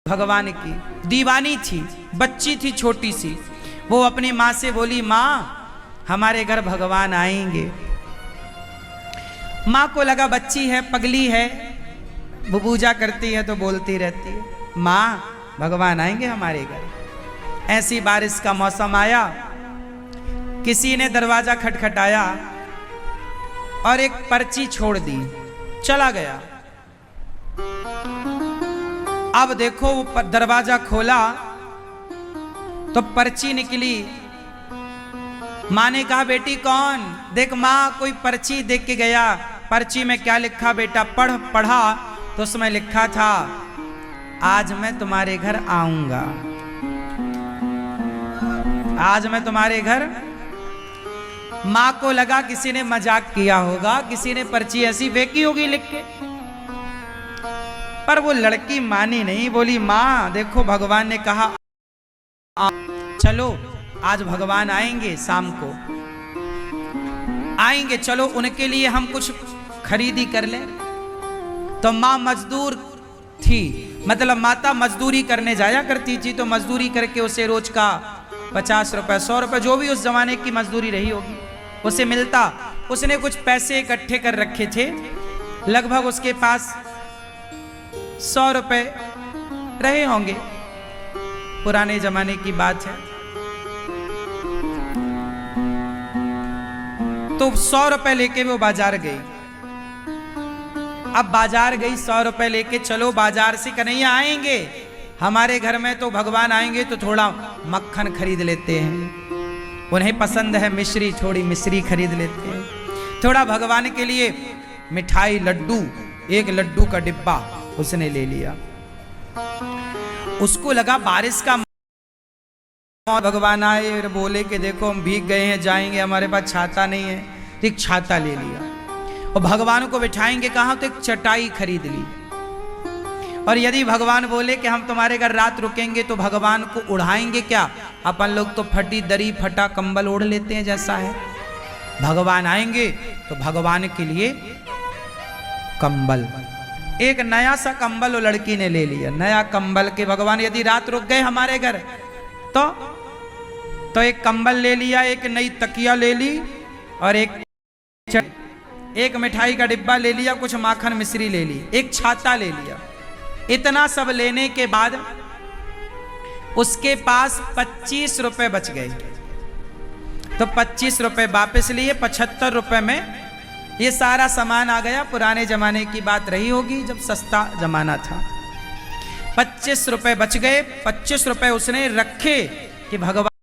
भगवान की दीवानी थी, बच्ची थी छोटी सी। वो अपनी माँ से बोली, माँ हमारे घर भगवान आएंगे। माँ को लगा बच्ची है, पगली है, वो पूजा करती है तो बोलती रहती है, माँ भगवान आएंगे हमारे घर। ऐसी बारिश का मौसम आया, किसी ने दरवाजा खटखटाया और एक पर्ची छोड़ दी, चला गया। अब देखो वो दरवाजा खोला तो पर्ची निकली। माँ ने कहा, बेटी कौन? देख माँ, कोई पर्ची देख के गया। पर्ची में क्या लिखा बेटा? पढ़ा तो उसमें लिखा था, आज मैं तुम्हारे घर आऊंगा, आज मैं तुम्हारे घर। माँ को लगा किसी ने मजाक किया होगा, किसी ने पर्ची ऐसी फेंकी होगी लिख के। पर वो लड़की मानी नहीं, बोली माँ देखो भगवान ने कहा चलो आज भगवान आएंगे, शाम को आएंगे, चलो उनके लिए हम कुछ खरीदी कर ले। तो माँ मजदूर थी, मतलब माता मजदूरी करने जाया करती थी, तो मजदूरी करके उसे रोज का 50 रुपए 100 रुपए जो भी उस जमाने की मजदूरी रही होगी उसे मिलता। उसने कुछ पैसे इकट्ठे कर रखे थे, लगभग उसके पास 100 रुपए रहे होंगे, पुराने जमाने की बात है। तो 100 रुपए लेके वो बाजार गई। अब बाजार गई 100 रुपए लेके, चलो बाजार से कन्हैया आएंगे हमारे घर में, तो भगवान आएंगे तो थोड़ा मक्खन खरीद लेते हैं, उन्हें पसंद है मिश्री, थोड़ी मिश्री खरीद लेते हैं, थोड़ा भगवान के लिए मिठाई, लड्डू, एक लड्डू का डिब्बा उसने ले लिया। उसको लगा बारिश का, भगवान आए और बोले कि देखो हम भीग गए हैं, जाएंगे, हमारे पास छाता नहीं है, तो एक छाता ले लिया। और भगवान को बिठाएंगे कहाँ? तो एक चटाई खरीद ली। और यदि भगवान बोले कि हम तुम्हारे घर रात रुकेंगे तो भगवान को उड़ाएंगे क्या? अपन लोग तो फटी दरी, फटा कंबल ओढ़ लेते हैं जैसा है। भगवान आएंगे तो भगवान के लिए कंबल, एक नया सा कंबल वो लड़की ने ले लिया, नया कंबल के भगवान यदि रात रुक गए हमारे घर तो एक कंबल ले लिया, एक नई तकिया ले ली और एक मिठाई का डिब्बा ले लिया, कुछ माखन मिश्री ले ली, एक छाता ले लिया। इतना सब लेने के बाद उसके पास 25 रुपए बच गए। तो 25 रुपए वापस लिए, 75 रुपए में ये सारा सामान आ गया। पुराने जमाने की बात रही होगी जब सस्ता जमाना था। 25 रुपए बच गए। 25 रुपए उसने रखे कि भगवान